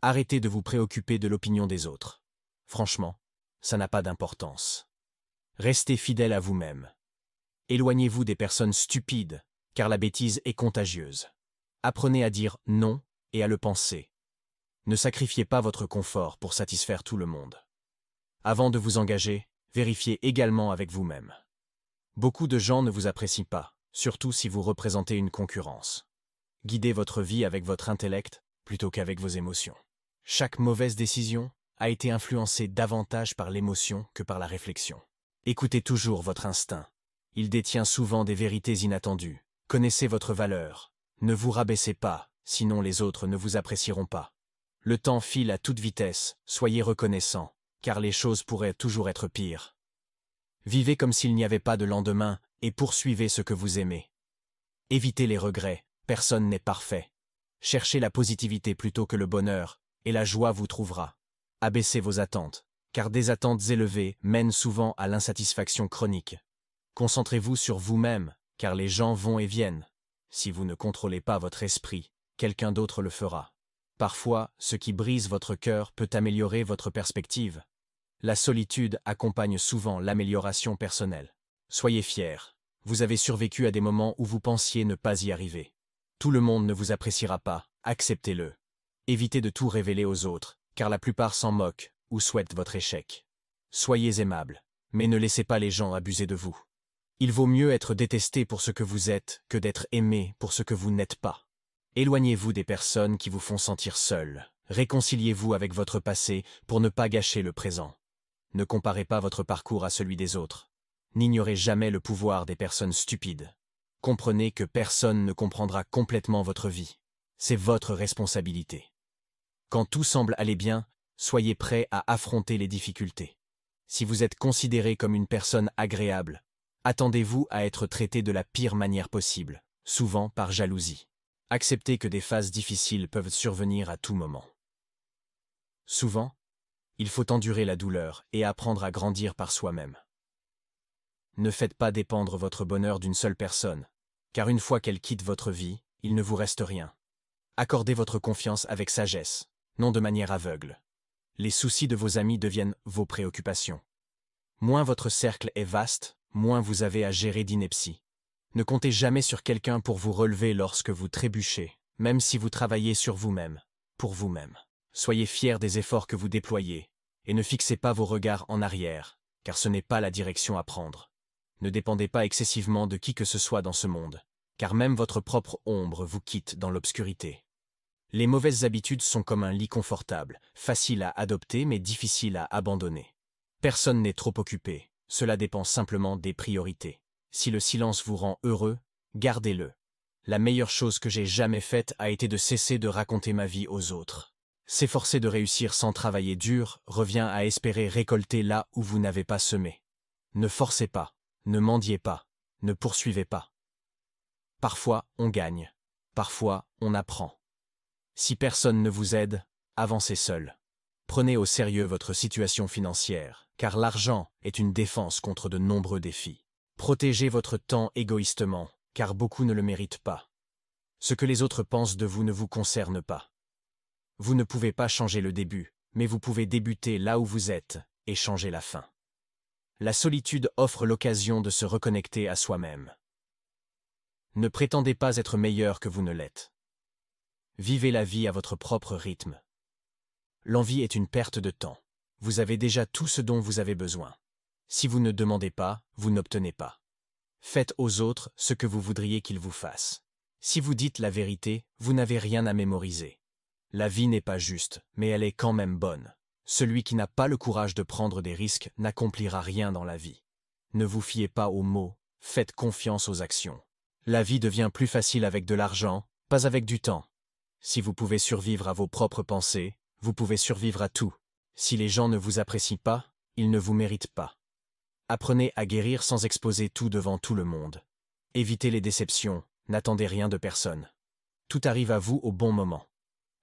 Arrêtez de vous préoccuper de l'opinion des autres. Franchement, ça n'a pas d'importance. Restez fidèle à vous-même. Éloignez-vous des personnes stupides, car la bêtise est contagieuse. Apprenez à dire non et à le penser. Ne sacrifiez pas votre confort pour satisfaire tout le monde. Avant de vous engager, vérifiez également avec vous-même. Beaucoup de gens ne vous apprécient pas, surtout si vous représentez une concurrence. Guidez votre vie avec votre intellect plutôt qu'avec vos émotions. Chaque mauvaise décision a été influencée davantage par l'émotion que par la réflexion. Écoutez toujours votre instinct. Il détient souvent des vérités inattendues. Connaissez votre valeur. Ne vous rabaissez pas, sinon les autres ne vous apprécieront pas. Le temps file à toute vitesse, soyez reconnaissant, car les choses pourraient toujours être pires. Vivez comme s'il n'y avait pas de lendemain et poursuivez ce que vous aimez. Évitez les regrets, personne n'est parfait. Cherchez la positivité plutôt que le bonheur, et la joie vous trouvera. Abaissez vos attentes, car des attentes élevées mènent souvent à l'insatisfaction chronique. Concentrez-vous sur vous-même, car les gens vont et viennent. Si vous ne contrôlez pas votre esprit, quelqu'un d'autre le fera. Parfois, ce qui brise votre cœur peut améliorer votre perspective. La solitude accompagne souvent l'amélioration personnelle. Soyez fiers. Vous avez survécu à des moments où vous pensiez ne pas y arriver. Tout le monde ne vous appréciera pas, acceptez-le. Évitez de tout révéler aux autres, car la plupart s'en moquent ou souhaitent votre échec. Soyez aimable, mais ne laissez pas les gens abuser de vous. Il vaut mieux être détesté pour ce que vous êtes que d'être aimé pour ce que vous n'êtes pas. Éloignez-vous des personnes qui vous font sentir seul. Réconciliez-vous avec votre passé pour ne pas gâcher le présent. Ne comparez pas votre parcours à celui des autres. N'ignorez jamais le pouvoir des personnes stupides. Comprenez que personne ne comprendra complètement votre vie. C'est votre responsabilité. Quand tout semble aller bien, soyez prêt à affronter les difficultés. Si vous êtes considéré comme une personne agréable, attendez-vous à être traité de la pire manière possible, souvent par jalousie. Acceptez que des phases difficiles peuvent survenir à tout moment. Souvent, il faut endurer la douleur et apprendre à grandir par soi-même. Ne faites pas dépendre votre bonheur d'une seule personne, car une fois qu'elle quitte votre vie, il ne vous reste rien. Accordez votre confiance avec sagesse, non de manière aveugle. Les soucis de vos amis deviennent vos préoccupations. Moins votre cercle est vaste, moins vous avez à gérer d'inepties. Ne comptez jamais sur quelqu'un pour vous relever lorsque vous trébuchez, même si vous travaillez sur vous-même, pour vous-même. Soyez fiers des efforts que vous déployez, et ne fixez pas vos regards en arrière, car ce n'est pas la direction à prendre. Ne dépendez pas excessivement de qui que ce soit dans ce monde, car même votre propre ombre vous quitte dans l'obscurité. Les mauvaises habitudes sont comme un lit confortable, facile à adopter mais difficile à abandonner. Personne n'est trop occupé, cela dépend simplement des priorités. Si le silence vous rend heureux, gardez-le. La meilleure chose que j'ai jamais faite a été de cesser de raconter ma vie aux autres. S'efforcer de réussir sans travailler dur revient à espérer récolter là où vous n'avez pas semé. Ne forcez pas, ne mendiez pas, ne poursuivez pas. Parfois, on gagne. Parfois, on apprend. Si personne ne vous aide, avancez seul. Prenez au sérieux votre situation financière, car l'argent est une défense contre de nombreux défis. Protégez votre temps égoïstement, car beaucoup ne le méritent pas. Ce que les autres pensent de vous ne vous concerne pas. Vous ne pouvez pas changer le début, mais vous pouvez débuter là où vous êtes et changer la fin. La solitude offre l'occasion de se reconnecter à soi-même. Ne prétendez pas être meilleur que vous ne l'êtes. Vivez la vie à votre propre rythme. L'envie est une perte de temps. Vous avez déjà tout ce dont vous avez besoin. Si vous ne demandez pas, vous n'obtenez pas. Faites aux autres ce que vous voudriez qu'ils vous fassent. Si vous dites la vérité, vous n'avez rien à mémoriser. La vie n'est pas juste, mais elle est quand même bonne. Celui qui n'a pas le courage de prendre des risques n'accomplira rien dans la vie. Ne vous fiez pas aux mots, faites confiance aux actions. La vie devient plus facile avec de l'argent, pas avec du temps. Si vous pouvez survivre à vos propres pensées, vous pouvez survivre à tout. Si les gens ne vous apprécient pas, ils ne vous méritent pas. Apprenez à guérir sans exposer tout devant tout le monde. Évitez les déceptions, n'attendez rien de personne. Tout arrive à vous au bon moment.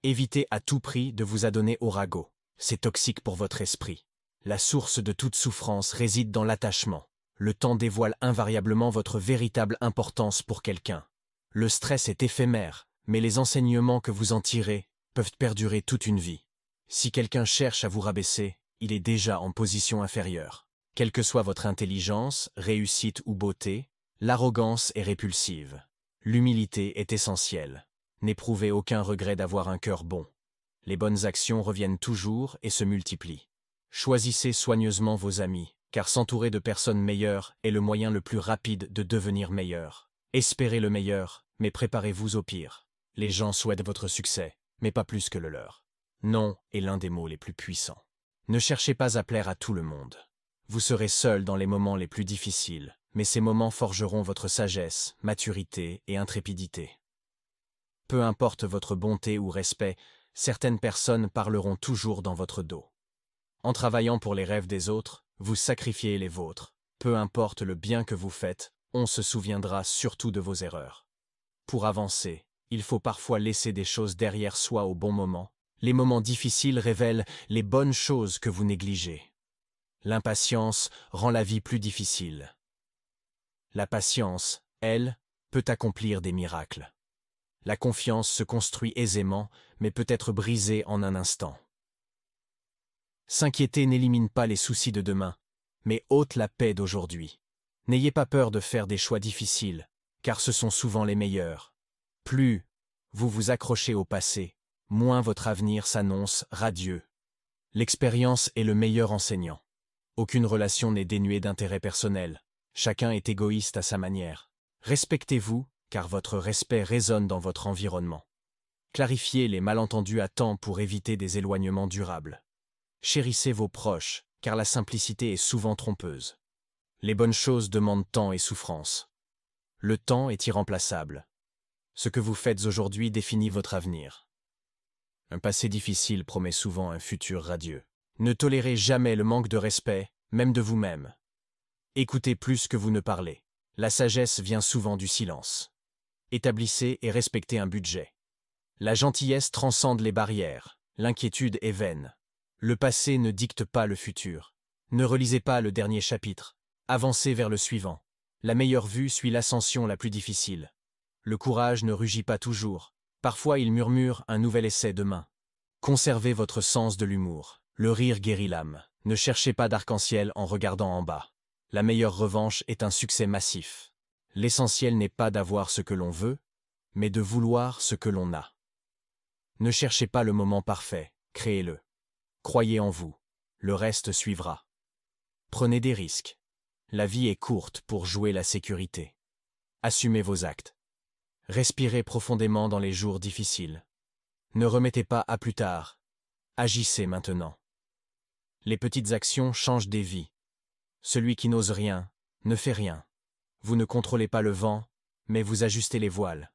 Évitez à tout prix de vous adonner au ragot. C'est toxique pour votre esprit. La source de toute souffrance réside dans l'attachement. Le temps dévoile invariablement votre véritable importance pour quelqu'un. Le stress est éphémère, mais les enseignements que vous en tirez peuvent perdurer toute une vie. Si quelqu'un cherche à vous rabaisser, il est déjà en position inférieure. Quelle que soit votre intelligence, réussite ou beauté, l'arrogance est répulsive. L'humilité est essentielle. N'éprouvez aucun regret d'avoir un cœur bon. Les bonnes actions reviennent toujours et se multiplient. Choisissez soigneusement vos amis, car s'entourer de personnes meilleures est le moyen le plus rapide de devenir meilleur. Espérez le meilleur, mais préparez-vous au pire. Les gens souhaitent votre succès, mais pas plus que le leur. Non est l'un des mots les plus puissants. Ne cherchez pas à plaire à tout le monde. Vous serez seul dans les moments les plus difficiles, mais ces moments forgeront votre sagesse, maturité et intrépidité. Peu importe votre bonté ou respect, certaines personnes parleront toujours dans votre dos. En travaillant pour les rêves des autres, vous sacrifiez les vôtres. Peu importe le bien que vous faites, on se souviendra surtout de vos erreurs. Pour avancer, il faut parfois laisser des choses derrière soi au bon moment. Les moments difficiles révèlent les bonnes choses que vous négligez. L'impatience rend la vie plus difficile. La patience, elle, peut accomplir des miracles. La confiance se construit aisément, mais peut être brisée en un instant. S'inquiéter n'élimine pas les soucis de demain, mais ôte la paix d'aujourd'hui. N'ayez pas peur de faire des choix difficiles, car ce sont souvent les meilleurs. Plus vous vous accrochez au passé, moins votre avenir s'annonce radieux. L'expérience est le meilleur enseignant. Aucune relation n'est dénuée d'intérêt personnel. Chacun est égoïste à sa manière. Respectez-vous, car votre respect résonne dans votre environnement. Clarifiez les malentendus à temps pour éviter des éloignements durables. Chérissez vos proches, car la simplicité est souvent trompeuse. Les bonnes choses demandent temps et souffrance. Le temps est irremplaçable. Ce que vous faites aujourd'hui définit votre avenir. Un passé difficile promet souvent un futur radieux. Ne tolérez jamais le manque de respect, même de vous-même. Écoutez plus que vous ne parlez. La sagesse vient souvent du silence. Établissez et respectez un budget. La gentillesse transcende les barrières. L'inquiétude est vaine. Le passé ne dicte pas le futur. Ne relisez pas le dernier chapitre. Avancez vers le suivant. La meilleure vue suit l'ascension la plus difficile. Le courage ne rugit pas toujours. Parfois il murmure un nouvel essai demain. Conservez votre sens de l'humour. Le rire guérit l'âme. Ne cherchez pas d'arc-en-ciel en regardant en bas. La meilleure revanche est un succès massif. L'essentiel n'est pas d'avoir ce que l'on veut, mais de vouloir ce que l'on a. Ne cherchez pas le moment parfait, créez-le. Croyez en vous. Le reste suivra. Prenez des risques. La vie est courte pour jouer la sécurité. Assumez vos actes. Respirez profondément dans les jours difficiles. Ne remettez pas à plus tard. Agissez maintenant. Les petites actions changent des vies. Celui qui n'ose rien, ne fait rien. Vous ne contrôlez pas le vent, mais vous ajustez les voiles.